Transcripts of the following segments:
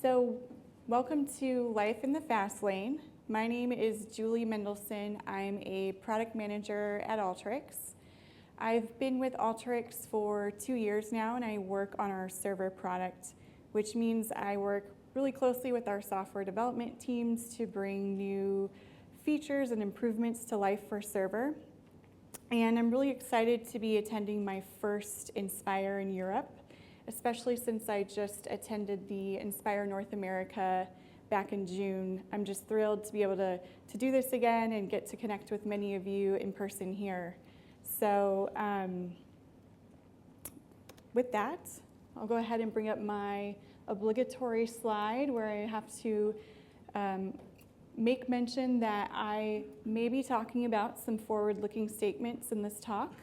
So, welcome to Life in the Fast Lane. My name is Julie Mendelson. I'm a product manager at Alteryx. I've been with Alteryx for 2 years now, and I work on our server product, which means I work really closely with our software development teams to bring new features and improvements to life for server. And I'm really excited to be attending my first Inspire in Europe, especially since I just attended the Inspire North America back in June. I'm just thrilled to be able to do this again and get to connect with many of you in person here. So with that, I'll go ahead and bring up my obligatory slide where I have to make mention that I may be talking about some forward-looking statements in this talk.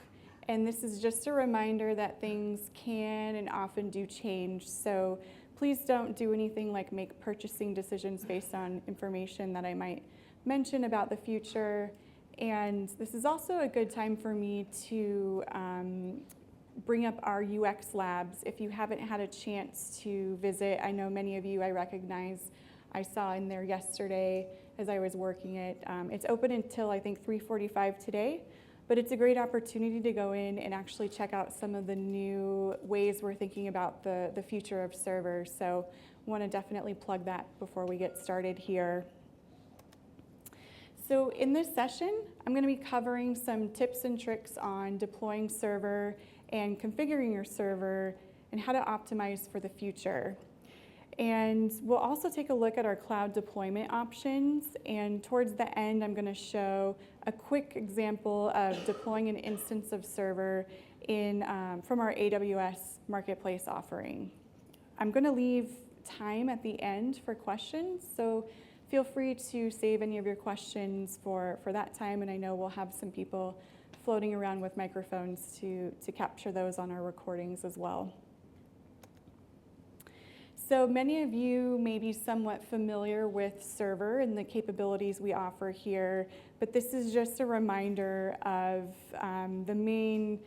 And this is just a reminder that things can and often do change. So please don't do anything like make purchasing decisions based on information that I might mention about the future. And this is also a good time for me to bring up our UX labs. If you haven't had a chance to visit, I know many of you I recognize. I saw in there yesterday as I was working it. It's open until I think 3:45 today. But it's a great opportunity to go in and actually check out some of the new ways we're thinking about the future of servers. So I want to definitely plug that before we get started here. So in this session, I'm going to be covering some tips and tricks on deploying server and configuring your server and how to optimize for the future. And we'll also take a look at our cloud deployment options. And towards the end, I'm going to show a quick example of deploying an instance of server from our AWS Marketplace offering. I'm going to leave time at the end for questions, so feel free to save any of your questions for that time. And I know we'll have some people floating around with microphones to capture those on our recordings as well. So many of you may be somewhat familiar with server and the capabilities we offer here, but this is just a reminder of the main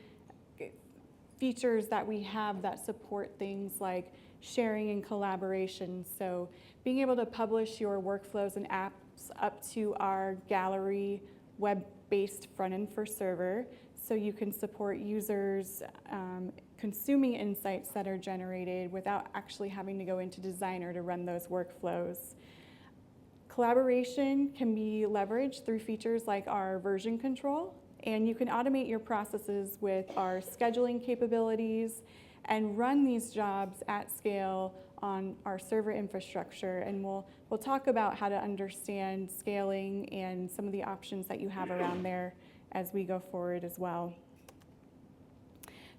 features that we have that support things like sharing and collaboration. So being able to publish your workflows and apps up to our gallery web-based front end for server, so you can support users consuming insights that are generated without actually having to go into Designer to run those workflows. Collaboration can be leveraged through features like our version control, and you can automate your processes with our scheduling capabilities and run these jobs at scale on our server infrastructure. And we'll talk about how to understand scaling and some of the options that you have around there as we go forward as well.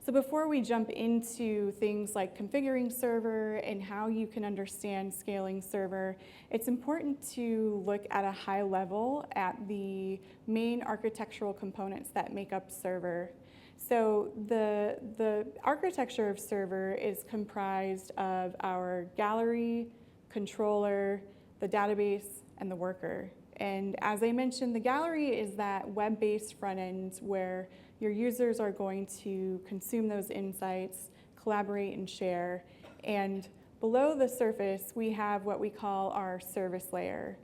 So before we jump into things like configuring server and how you can understand scaling server, it's important to look at a high level at the main architectural components that make up server. So the architecture of server is comprised of our gallery, controller, the database, and the worker. And as I mentioned, the gallery is that web-based front end where your users are going to consume those insights, collaborate, and share. And below the surface, we have what we call our service layer.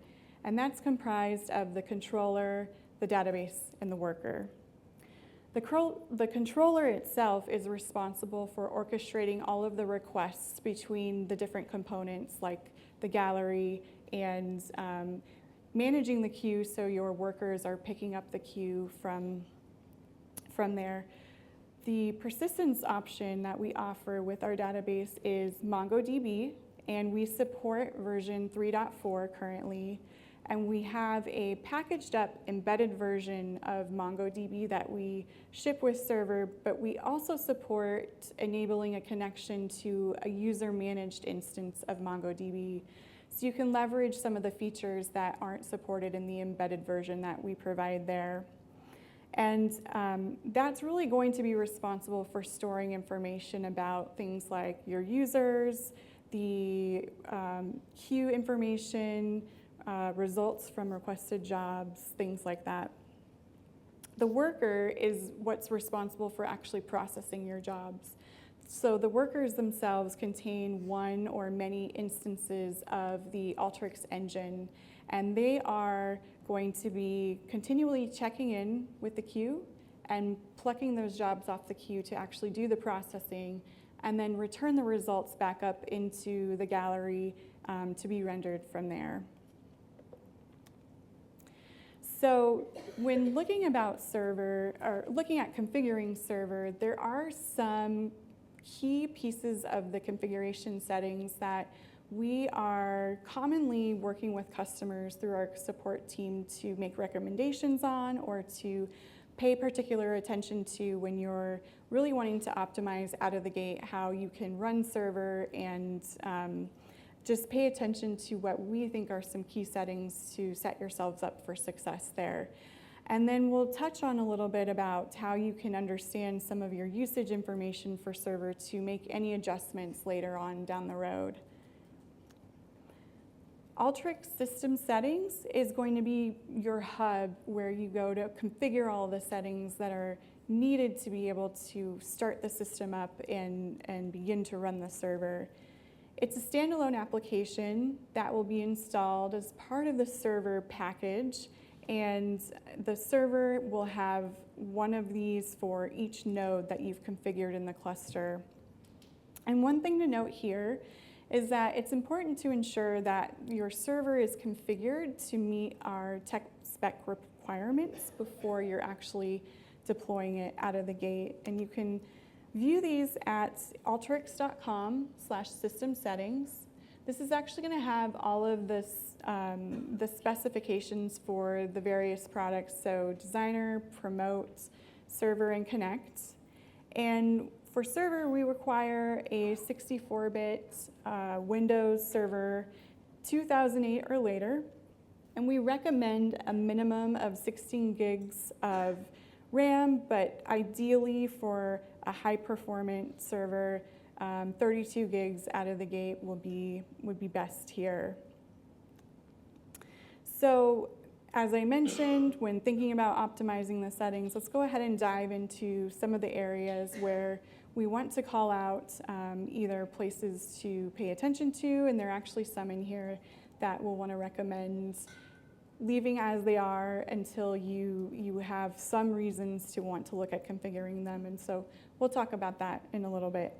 And that's comprised of the controller, the database, and the worker. The controller itself is responsible for orchestrating all of the requests between the different components like the gallery and managing the queue so your workers are picking up the queue from there. The persistence option that we offer with our database is MongoDB, and we support version 3.4 currently. And we have a packaged up embedded version of MongoDB that we ship with server, but we also support enabling a connection to a user-managed instance of MongoDB. So you can leverage some of the features that aren't supported in the embedded version that we provide there. And that's really going to be responsible for storing information about things like your users, the queue information, results from requested jobs, things like that. The worker is what's responsible for actually processing your jobs. So the workers themselves contain one or many instances of the Alteryx engine, and they are going to be continually checking in with the queue and plucking those jobs off the queue to actually do the processing, and then return the results back up into the gallery to be rendered from there. So when looking about server, or looking at configuring server, there are some key pieces of the configuration settings that we are commonly working with customers through our support team to make recommendations on, or to pay particular attention to when you're really wanting to optimize out of the gate how you can run server, and just pay attention to what we think are some key settings to set yourselves up for success there. And then we'll touch on a little bit about how you can understand some of your usage information for server to make any adjustments later on down the road. Alteryx System Settings is going to be your hub where you go to configure all the settings that are needed to be able to start the system up and begin to run the server. It's a standalone application that will be installed as part of the server package, and the server will have one of these for each node that you've configured in the cluster. And one thing to note here is that it's important to ensure that your server is configured to meet our tech spec requirements before you're actually deploying it out of the gate. And you can view these at alteryx.com/system settings. This is actually going to have all of this, the specifications for the various products, so Designer, Promote, Server, and Connect. And for server, we require a 64-bit Windows Server 2008 or later, and we recommend a minimum of 16 gigs of RAM, but ideally for a high-performance server, 32 gigs out of the gate would be best here. So, as I mentioned, when thinking about optimizing the settings, let's go ahead and dive into some of the areas where we want to call out either places to pay attention to, and there are actually some in here that we'll want to recommend leaving as they are until you have some reasons to want to look at configuring them, and so we'll talk about that in a little bit.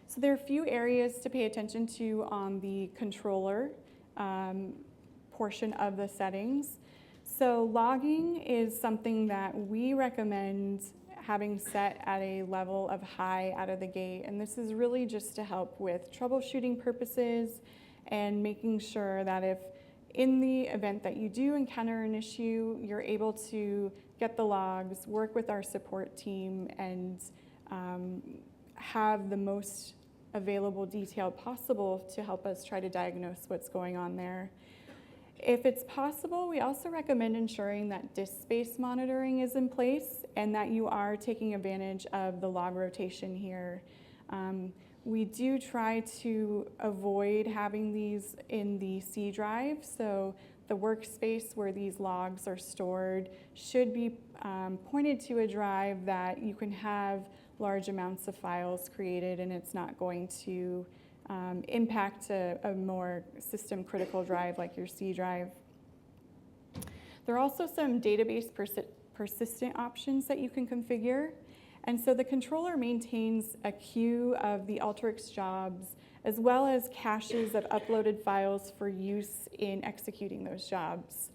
So there are a few areas to pay attention to on the controller portion of the settings. So logging is something that we recommend having set at a level of high out of the gate, and this is really just to help with troubleshooting purposes and making sure that if in the event that you do encounter an issue, you're able to get the logs, work with our support team, and have the most available detail possible to help us try to diagnose what's going on there. If it's possible, we also recommend ensuring that disk space monitoring is in place and that you are taking advantage of the log rotation here. We do try to avoid having these in the C drive, so the workspace where these logs are stored should be pointed to a drive that you can have large amounts of files created, and it's not going to impact a more system critical drive like your C drive. There are also some database persistent options that you can configure. And so the controller maintains a queue of the Alteryx jobs as well as caches of uploaded files for use in executing those jobs.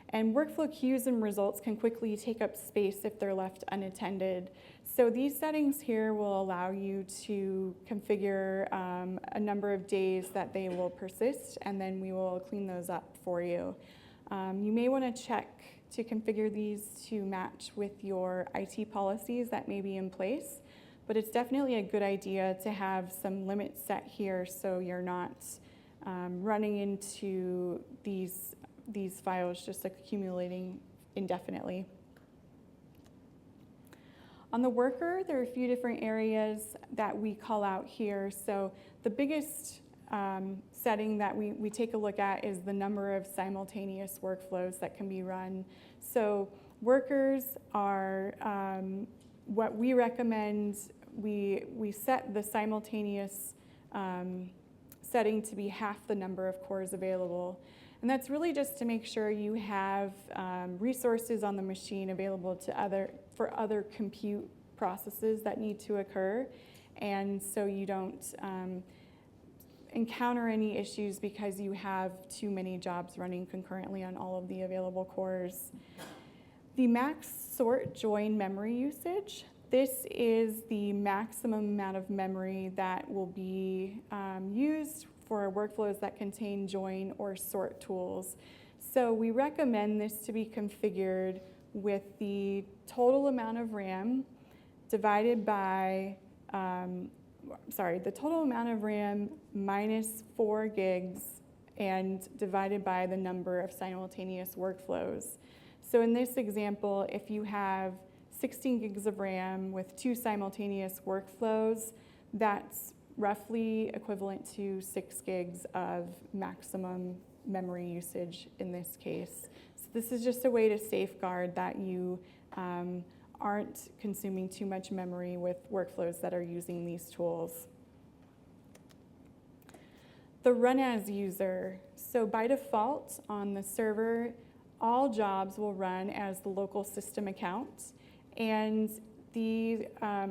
And workflow queues and results can quickly take up space if they're left unattended. So these settings here will allow you to configure a number of days that they will persist, and then we will clean those up for you. You may want to check to configure these to match with your IT policies that may be in place, but it's definitely a good idea to have some limits set here so you're not running into these files just accumulating indefinitely. On the worker, there are a few different areas that we call out here. So the biggest setting that we take a look at is the number of simultaneous workflows that can be run. So workers are what we recommend we set the simultaneous setting to be half the number of cores available. And that's really just to make sure you have resources on the machine available for other compute processes that need to occur, and so you don't encounter any issues because you have too many jobs running concurrently on all of the available cores. The max sort join memory usage. This is the maximum amount of memory that will be used for workflows that contain join or sort tools. So we recommend this to be configured with the total amount of RAM divided by, the total amount of RAM minus 4 gigs and divided by the number of simultaneous workflows. So in this example, if you have 16 gigs of RAM with 2 simultaneous workflows, that's roughly equivalent to 6 gigs of maximum memory usage in this case. So this is just a way to safeguard that you aren't consuming too much memory with workflows that are using these tools. The run as user. So by default on the server, all jobs will run as the local system account, and the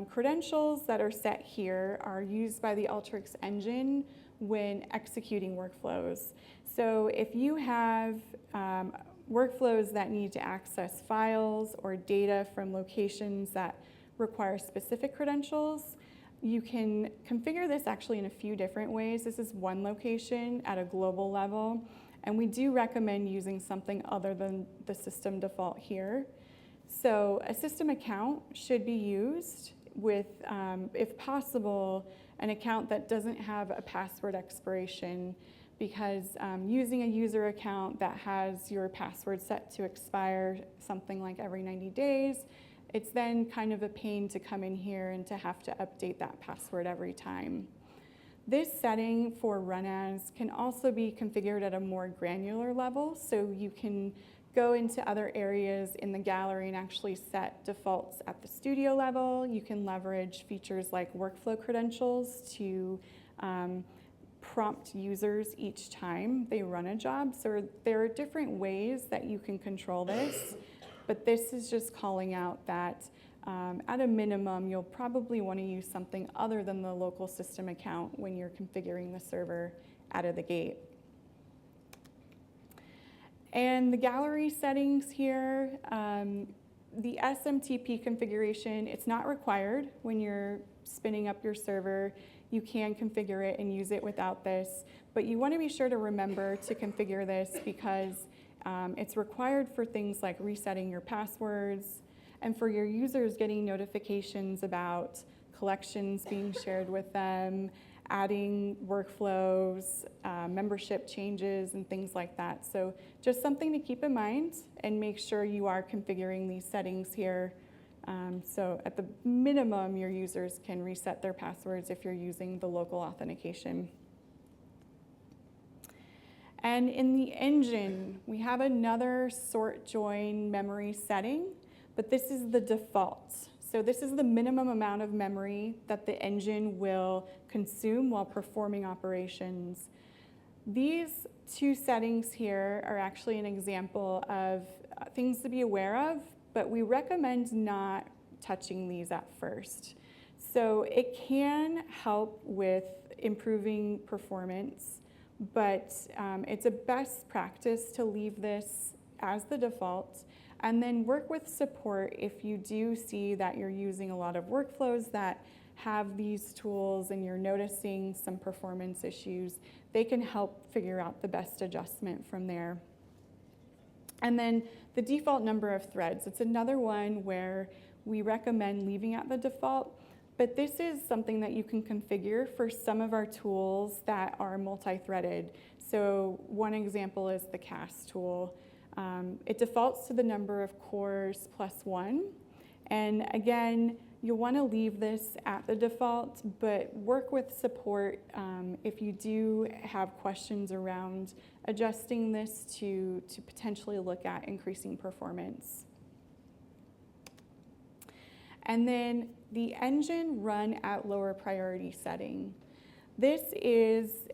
credentials that are set here are used by the Alteryx engine when executing workflows. So if you have workflows that need to access files or data from locations that require specific credentials, you can configure this actually in a few different ways. This is one location at a global level, and we do recommend using something other than the system default here. So a system account should be used with, if possible, an account that doesn't have a password expiration, because using a user account that has your password set to expire something like every 90 days, it's then kind of a pain to come in here and to have to update that password every time. This setting for run as can also be configured at a more granular level, so you can go into other areas in the gallery and actually set defaults at the studio level. You can leverage features like workflow credentials to prompt users each time they run a job. So there are different ways that you can control this, but this is just calling out that at a minimum, you'll probably want to use something other than the local system account when you're configuring the server out of the gate. And the gallery settings here, the SMTP configuration, it's not required when you're spinning up your server. You can configure it and use it without this, but you want to be sure to remember to configure this because it's required for things like resetting your passwords and for your users getting notifications about collections being shared with them, adding workflows, membership changes, and things like that. So just something to keep in mind and make sure you are configuring these settings here. So at the minimum, your users can reset their passwords if you're using the local authentication. And in the engine, we have another sort join memory setting, but this is the default. So this is the minimum amount of memory that the engine will consume while performing operations. These two settings here are actually an example of things to be aware of, but we recommend not touching these at first. So it can help with improving performance, but it's a best practice to leave this as the default and then work with support if you do see that you're using a lot of workflows that have these tools and you're noticing some performance issues. They can help figure out the best adjustment from there. And then the default number of threads. It's another one where we recommend leaving at the default, but this is something that you can configure for some of our tools that are multi-threaded. So one example is the cast tool. It defaults to the number of cores +1. And again, you'll want to leave this at the default, but work with support if you do have questions around adjusting this to potentially look at increasing performance. And then the engine run at lower priority setting. This is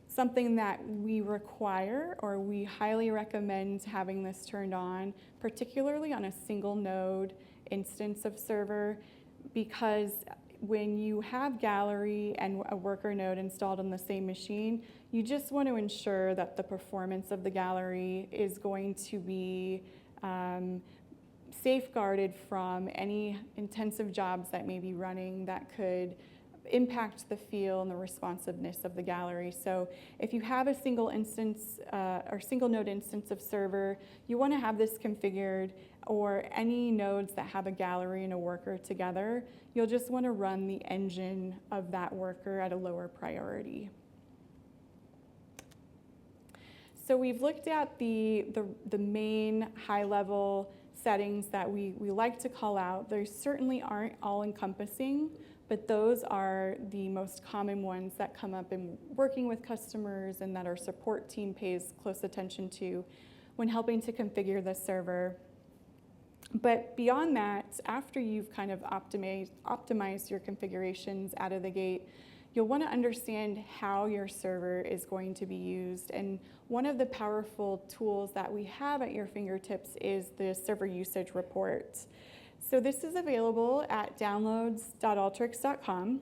something that we require, or we highly recommend having this turned on, particularly on a single node instance of server, because when you have gallery and a worker node installed on the same machine, you just want to ensure that the performance of the gallery is going to be safeguarded from any intensive jobs that may be running that could impact the feel and the responsiveness of the gallery. So if you have a single instance or single node instance of server, you want to have this configured, or any nodes that have a gallery and a worker together, you'll just want to run the engine of that worker at a lower priority. So we've looked at the main high-level settings that we like to call out. They certainly aren't all-encompassing, but those are the most common ones that come up in working with customers and that our support team pays close attention to when helping to configure the server. But beyond that, after you've kind of optimized your configurations out of the gate, you'll want to understand how your server is going to be used. And one of the powerful tools that we have at your fingertips is the server usage report. So this is available at downloads.alteryx.com,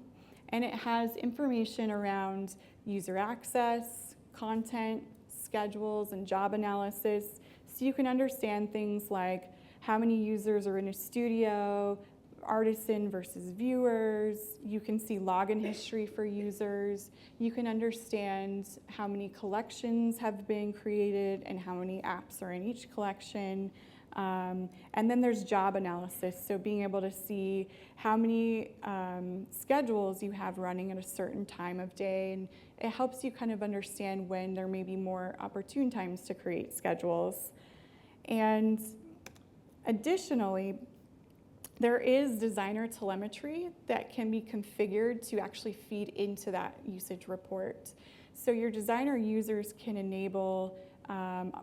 and it has information around user access, content, schedules, and job analysis, so you can understand things like how many users are in a studio, artisan versus viewers. You can see login history for users. You can understand how many collections have been created and how many apps are in each collection. And then there's job analysis, so being able to see how many schedules you have running at a certain time of day, and it helps you kind of understand when there may be more opportune times to create schedules. And additionally, there is designer telemetry that can be configured to actually feed into that usage report. So your designer users can enable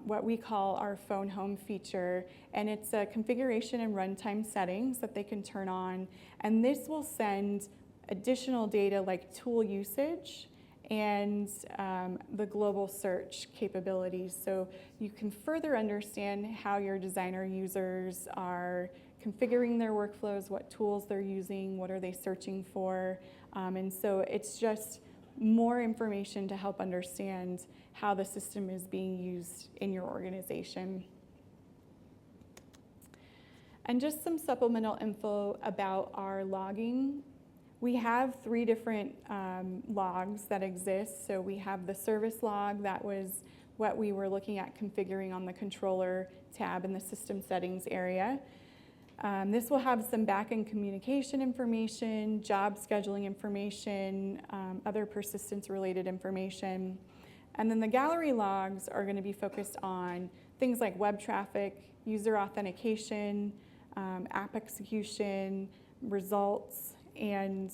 what we call our phone home feature, and it's a configuration and runtime settings that they can turn on, and this will send additional data like tool usage and the global search capabilities. So you can further understand how your designer users are configuring their workflows, what tools they're using, what are they searching for, and so it's just more information to help understand how the system is being used in your organization. And just some supplemental info about our logging. We have 3 different logs that exist. So we have the service log, that was what we were looking at configuring on the controller tab in the system settings area. This will have some back-end communication information, job scheduling information, other persistence-related information. And then the gallery logs are going to be focused on things like web traffic, user authentication, app execution, results, and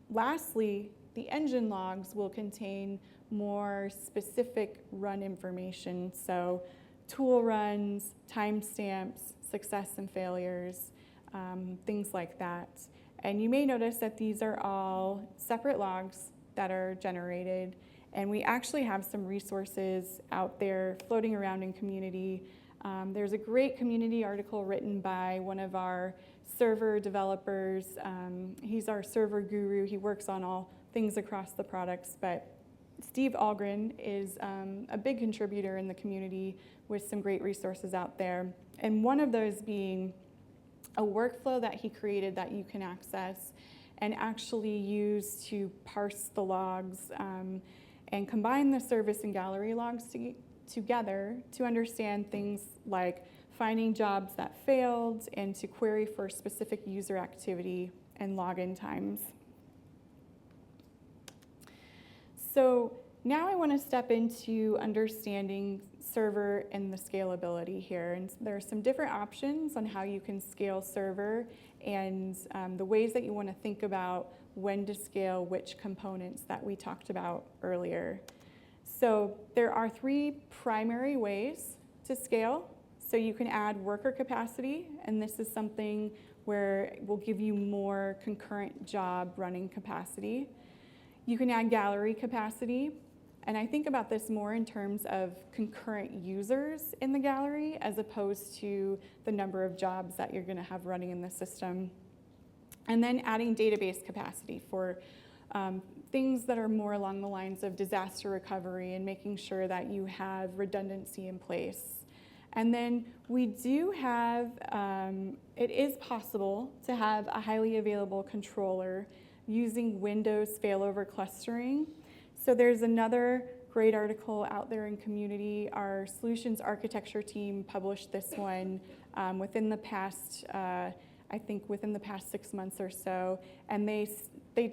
lastly, the engine logs will contain more specific run information. So tool runs, timestamps, success and failures, things like that. And you may notice that these are all separate logs that are generated, and we actually have some resources out there floating around in community. There's a great community article written by one of our server developers. He's our server guru. He works on all things across the products, but Steve Algren is a big contributor in the community with some great resources out there. And one of those being a workflow that he created that you can access and actually use to parse the logs and combine the service and gallery logs together to understand things like finding jobs that failed and to query for specific user activity and login times. So now I want to step into understanding server and the scalability here. And there are some different options on how you can scale server and the ways that you want to think about when to scale which components that we talked about earlier. So there are 3 primary ways to scale. So you can add worker capacity, and this is something where it will give you more concurrent job running capacity. You can add gallery capacity, and I think about this more in terms of concurrent users in the gallery as opposed to the number of jobs that you're going to have running in the system. And then adding database capacity for things that are more along the lines of disaster recovery and making sure that you have redundancy in place. And then we do have, it is possible to have a highly available controller using Windows failover clustering. So there's another great article out there in community. Our solutions architecture team published this one within the past, I think within the past 6 months or so, and they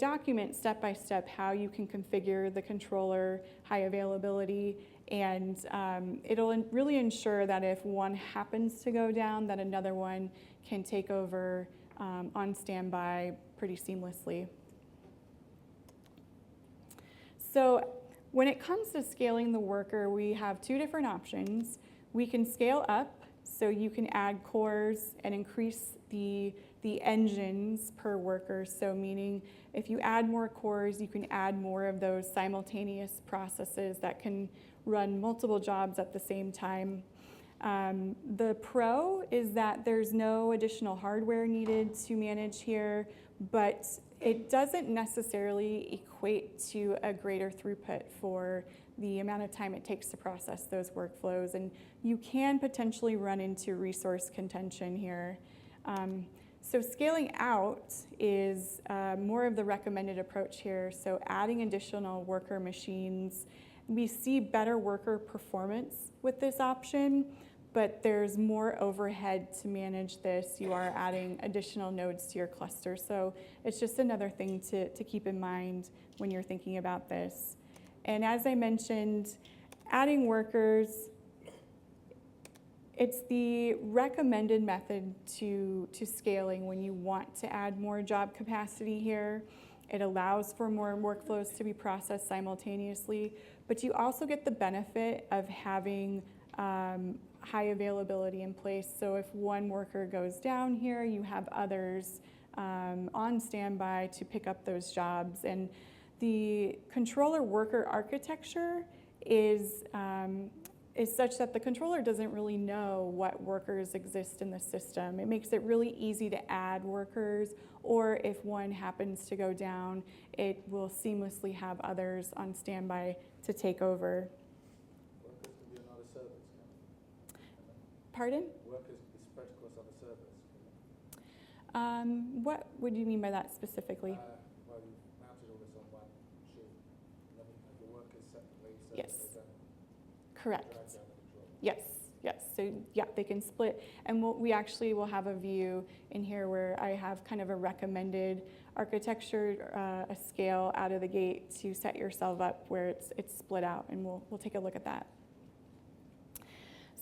document step by step how you can configure the controller high availability, and it'll really ensure that if one happens to go down, that another one can take over on standby pretty seamlessly. So when it comes to scaling the worker, we have two different options. We can scale up, so you can add cores and increase the engines per worker. So meaning if you add more cores, you can add more of those simultaneous processes that can run multiple jobs at the same time. The pro is that there's no additional hardware needed to manage here, but it doesn't necessarily equate to a greater throughput for the amount of time it takes to process those workflows, and you can potentially run into resource contention here. So scaling out is more of the recommended approach here, so adding additional worker machines. We see better worker performance with this option, but there's more overhead to manage this. You are adding additional nodes to your cluster, so it's just another thing to keep in mind when you're thinking about this. And as I mentioned, adding workers, it's the recommended method to scaling when you want to add more job capacity here. It allows for more workflows to be processed simultaneously, but you also get the benefit of having high availability in place. So if one worker goes down here, you have others on standby to pick up those jobs. And the controller worker architecture is such that the controller doesn't really know what workers exist in the system. It makes it really easy to add workers, or if one happens to go down, it will seamlessly have others on standby to take over. Workers can be on other servers, can they? Pardon? Workers can be spread across other servers, What would you mean by that specifically? well, you've mounted all this on one machine, and then you have your workers separately, so Yes. they don't Correct. drag down the control. Yes, yes. So yeah, they can split. And we actually will have a view in here where I have kind of a recommended architecture, a scale out of the gate to set yourself up where it's split out, and we'll take a look at that.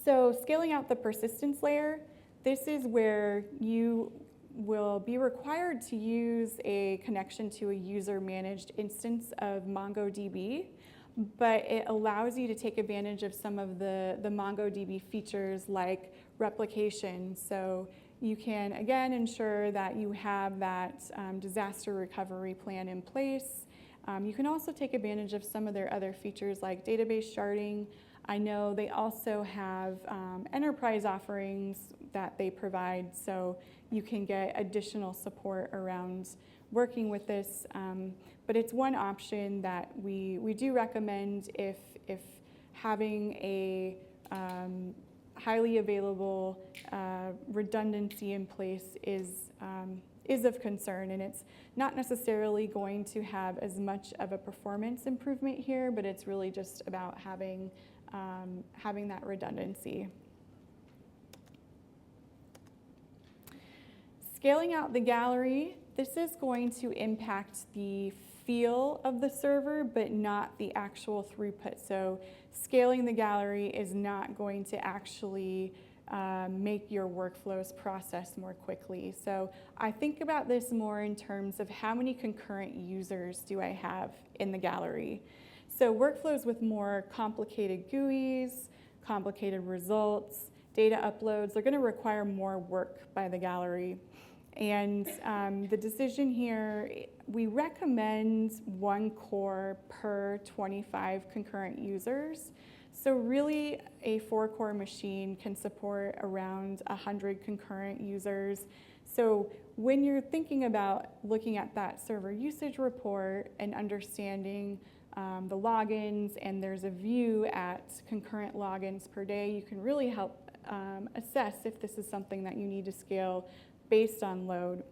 So scaling out the persistence layer, this is where you will be required to use a connection to a user-managed instance of MongoDB, but it allows you to take advantage of some of the MongoDB features like replication. So you can, again, ensure that you have that disaster recovery plan in place. You can also take advantage of some of their other features like database sharding. I know they also have enterprise offerings that they provide, so you can get additional support around working with this. But it's one option that we do recommend if having a highly available redundancy in place is of concern, and it's not necessarily going to have as much of a performance improvement here, but it's really just about having that redundancy. Scaling out the gallery, this is going to impact the feel of the server, but not the actual throughput. So scaling the gallery is not going to actually make your workflows process more quickly. So I think about this more in terms of how many concurrent users do I have in the gallery. So workflows with more complicated GUIs, complicated results, data uploads, they're going to require more work by the gallery. And the decision here, we recommend 1 core per 25 concurrent users. So really, a 4-core machine can support around 100 concurrent users. So when you're thinking about looking at that server usage report and understanding the logins, and there's a view at concurrent logins per day, you can really help assess if this is something that you need to scale based on load.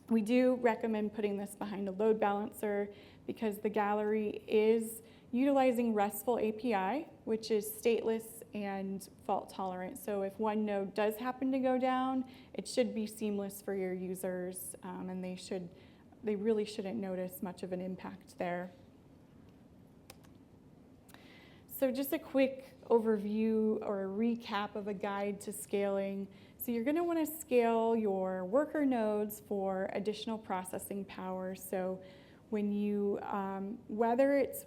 We do recommend putting this behind a load balancer because the gallery is utilizing RESTful API, which is stateless and fault tolerant. So if one node does happen to go down, it should be seamless for your users, and they really shouldn't notice much of an impact there. So just a quick overview or a recap of a guide to scaling. So you're going to want to scale your worker nodes for additional processing power. So when you, whether it's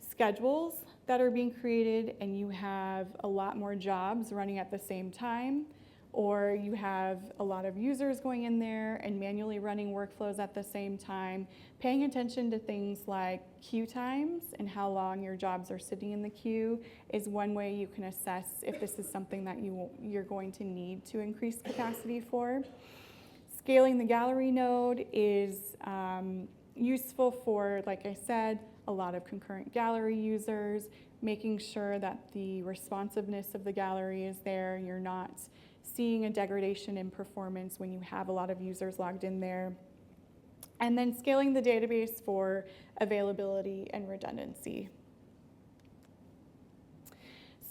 schedules that are being created and you have a lot more jobs running at the same time, or you have a lot of users going in there and manually running workflows at the same time, paying attention to things like queue times and how long your jobs are sitting in the queue is one way you can assess if this is something that you're going to need to increase capacity for. Scaling the gallery node is useful for, like I said, a lot of concurrent gallery users, making sure that the responsiveness of the gallery is there. You're not seeing a degradation in performance when you have a lot of users logged in there. And then scaling the database for availability and redundancy.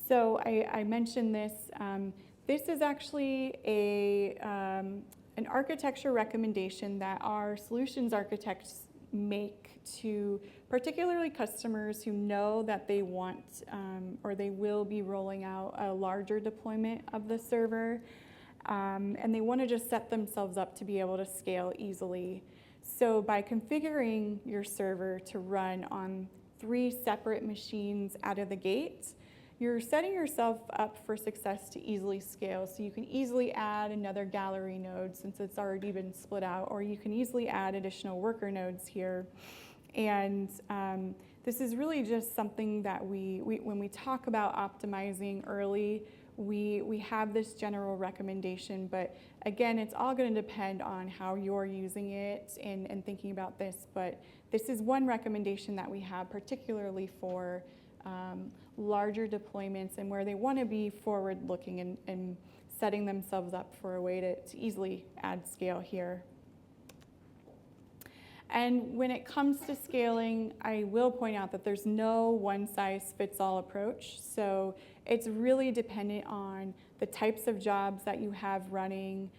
So I mentioned this. This is actually an architecture recommendation that our solutions architects make to particularly customers who know that they want or they will be rolling out a larger deployment of the server, and they want to just set themselves up to be able to scale easily. So by configuring your server to run on 3 separate machines out of the gate, you're setting yourself up for success to easily scale. So you can easily add another gallery node since it's already been split out, or you can easily add additional worker nodes here. And this is really just something that when we talk about optimizing early, we have this general recommendation, but again, it's all going to depend on how you're using it and thinking about this. But this is one recommendation that we have, particularly for larger deployments and where they want to be forward-looking and setting themselves up for a way to easily add scale here. And when it comes to scaling, I will point out that there's no one-size-fits-all approach. So it's really dependent on the types of jobs that you have running,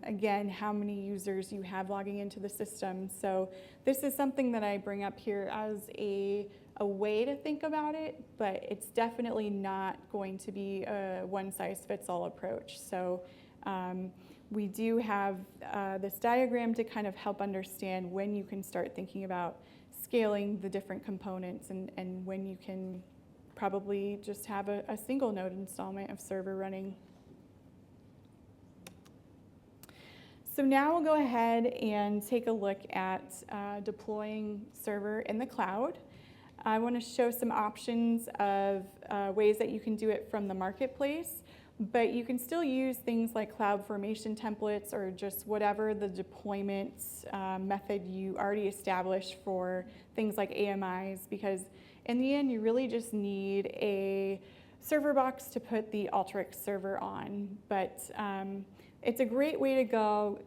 again, how many users you have logging into the system. So this is something that I bring up here as a way to think about it, but it's definitely not going to be a one-size-fits-all approach. So we do have this diagram to kind of help understand when you can start thinking about scaling the different components and when you can probably just have a single node installment of server running. So now we'll go ahead and take a look at deploying server in the cloud. I want to show some options of ways that you can do it from the marketplace, but you can still use things like cloud formation templates or just whatever the deployment method you already established for things like AMIs, because in the end, you really just need a server box to put the Alteryx server on. But it's a great way to go.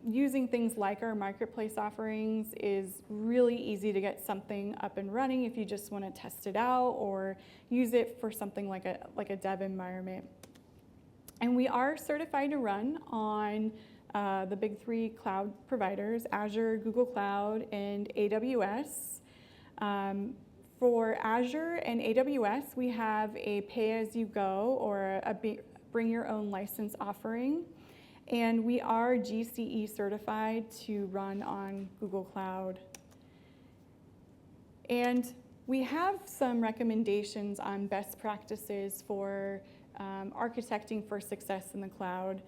Using things like our marketplace offerings is really easy to get something up and running if you just want to test it out or use it for something like a dev environment. And we are certified to run on the big 3 cloud providers, Azure, Google Cloud, and AWS. For Azure and AWS, we have a pay-as-you-go or a bring your own license offering. And we are GCE certified to run on Google Cloud. And we have some recommendations on best practices for architecting for success in the cloud.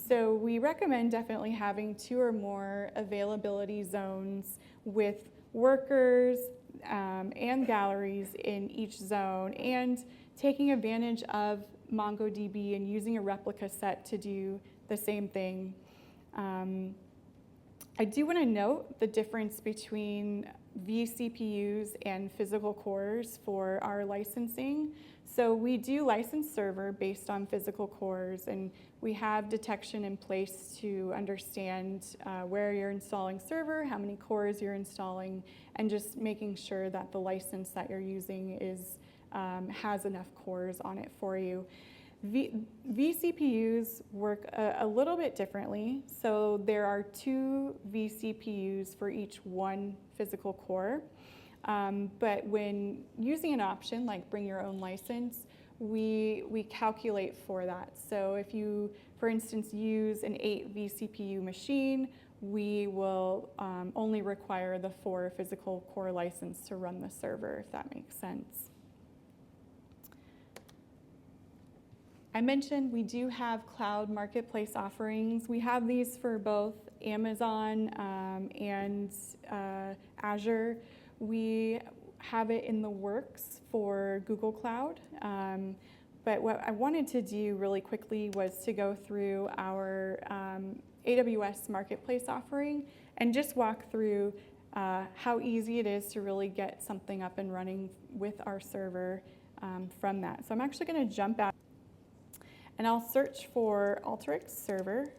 So we recommend definitely having 2 or more availability zones with workers and galleries in each zone, and taking advantage of MongoDB and using a replica set to do the same thing. I do want to note the difference between vCPUs and physical cores for our licensing. So we do license server based on physical cores, and we have detection in place to understand where you're installing server, how many cores you're installing, and just making sure that the license that you're using has enough cores on it for you. vCPUs work a little bit differently. So there are 2 vCPUs for each 1 physical core. But when using an option like bring your own license, we calculate for that. So if you, for instance, use an 8 vCPU machine, we will only require the 4 physical core license to run the server, if that makes sense. I mentioned we do have cloud marketplace offerings. We have these for both Amazon and Azure. We have it in the works for Google Cloud. But what I wanted to do really quickly was to go through our AWS marketplace offering and just walk through how easy it is to really get something up and running with our server from that. So I'm actually going to jump out. And I'll search for Alteryx Server.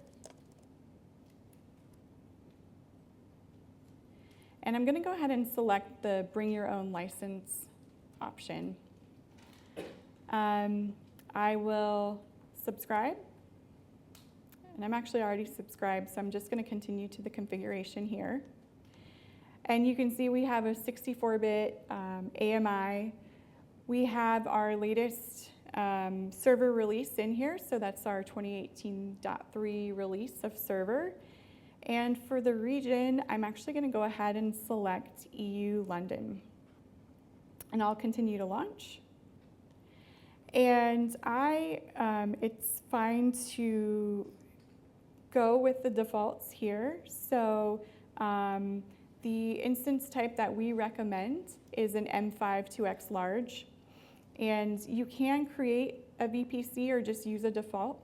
And I'm going to go ahead and select the Bring Your Own License option. I will subscribe. And I'm actually already subscribed, so I'm just going to continue to the configuration here. And you can see we have a 64-bit AMI. We have our latest server release in here, so that's our 2018.3 release of server. And for the region, I'm actually going to go ahead and select EU London. And I'll continue to launch. And it's fine to go with the defaults here. So the instance type that we recommend is an M5 2x large. And you can create a VPC or just use a default.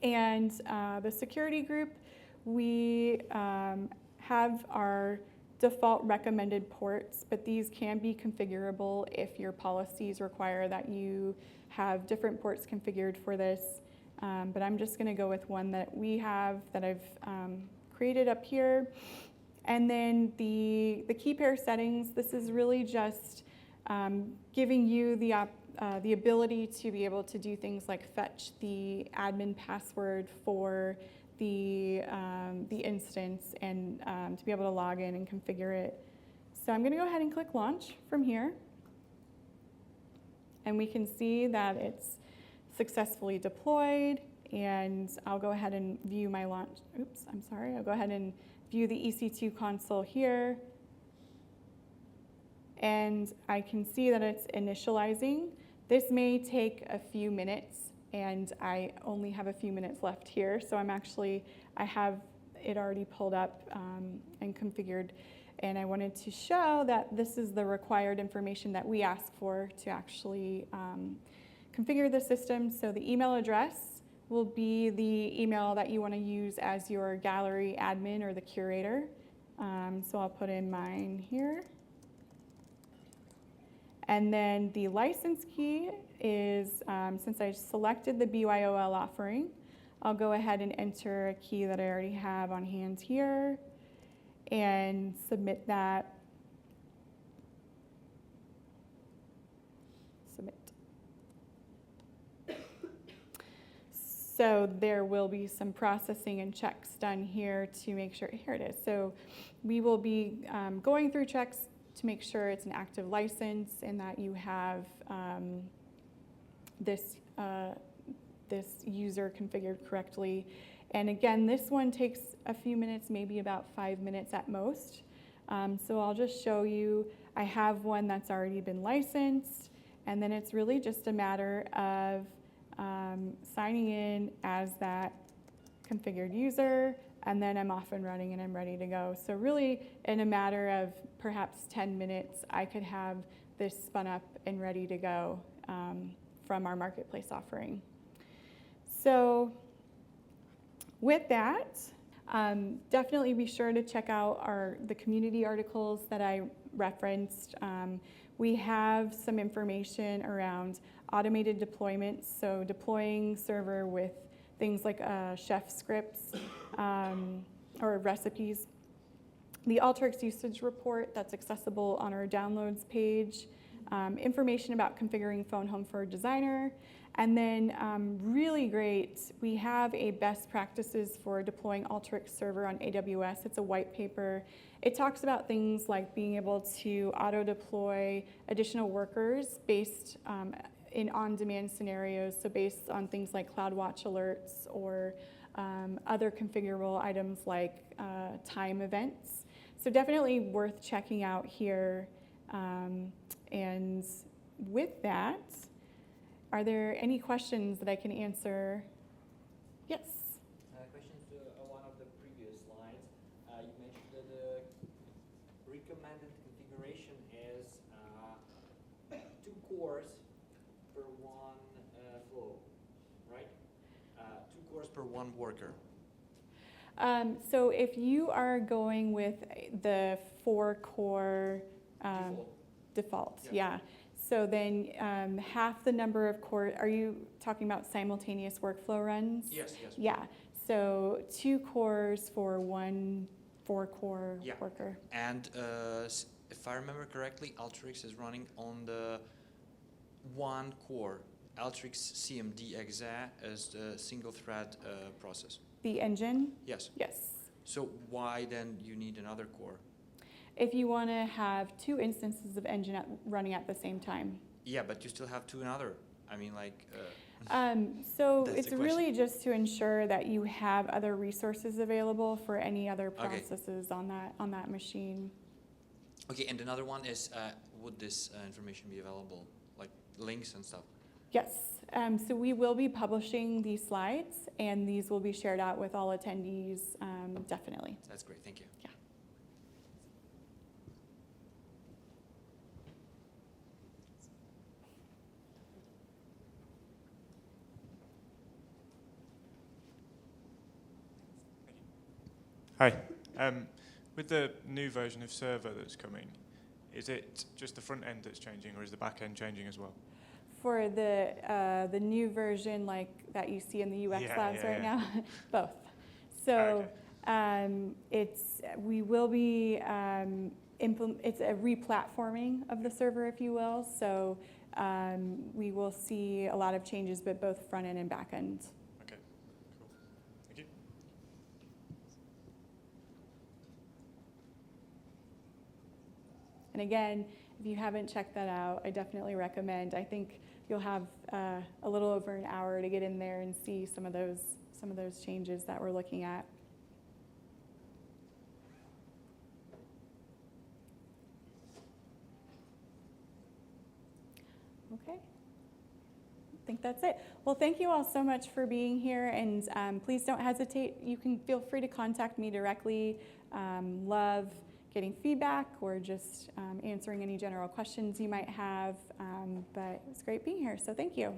And the security group, we have our default recommended ports, but these can be configurable if your policies require that you have different ports configured for this. But I'm just going to go with one that we have that I've created up here. And then the key pair settings, this is really just giving you the ability to be able to do things like fetch the admin password for the instance and to be able to log in and configure it. So I'm going to go ahead and click launch from here. And we can see that it's successfully deployed. And I'll go ahead and view my launch. Oops, I'm sorry. I'll go ahead and view the EC2 console here. And I can see that it's initializing. This may take a few minutes, and I only have a few minutes left here. So I have it already pulled up and configured. And I wanted to show that this is the required information that we ask for to actually configure the system. So the email address will be the email that you want to use as your gallery admin or the curator. So I'll put in mine here. And then the license key is, since I selected the BYOL offering, I'll go ahead and enter a key that I already have on hand here and submit that. Submit. So there will be some processing and checks done here to make sure, here it is. So we will be going through checks to make sure it's an active license and that you have this user configured correctly. And again, this one takes a few minutes, maybe about 5 minutes at most. So I'll just show you, I have one that's already been licensed, and then it's really just a matter of signing in as that configured user, and then I'm off and running and I'm ready to go. So really, in a matter of perhaps 10 minutes, I could have this spun up and ready to go from our marketplace offering. So with that, definitely be sure to check out the community articles that I referenced. We have some information around automated deployments, so deploying server with things like chef scripts or recipes. The Alteryx usage report that's accessible on our downloads page. Information about configuring Phone Home for a Designer. And then really great, we have a best practices for deploying Alteryx Server on AWS. It's a white paper. It talks about things like being able to auto-deploy additional workers based in on-demand scenarios, so based on things like CloudWatch alerts or other configurable items like time events. So definitely worth checking out here. And with that, are there any questions that I can answer? Yes? Question to one of the previous slides. You mentioned that the recommended configuration is 2 cores per 1 flow, right? 2 cores per 1 worker. So if you are going with the 4-core default, yeah. So then half the number of cores, are you talking about simultaneous workflow runs? Yes, yes. Yeah, so 2 cores for 1 4-core worker. And if I remember correctly, Alteryx is running on the 1 core. Alteryx CMD exa as the single thread process. The engine? Yes. Yes. So why then you need another core? If you want to have 2 instances of engine running at the same time. Yeah, but you still have 2 another. I mean, like. So it's really just to ensure that you have other resources available for any other processes on that machine. Okay, and another one is, would this information be available, like links and stuff? Yes. So we will be publishing these slides, and these will be shared out with all attendees, definitely. That's great. Thank you. Yeah. Hi. With the new version of Server that's coming, is it just the front end that's changing, or is the back end changing as well? For the new version, like that you see in the UX labs right now, both. So we will be it's a replatforming of the server, if you will. So we will see a lot of changes, but both front end and back end. Okay, cool. Thank you. And again, if you haven't checked that out, I definitely recommend. I think you'll have a little over an hour to get in there and see some of those changes that we're looking at. Okay. I think that's it. Well, thank you all so much for being here, and please don't hesitate. You can feel free to contact me directly. Love getting feedback or just answering any general questions you might have. But it was great being here, so thank you.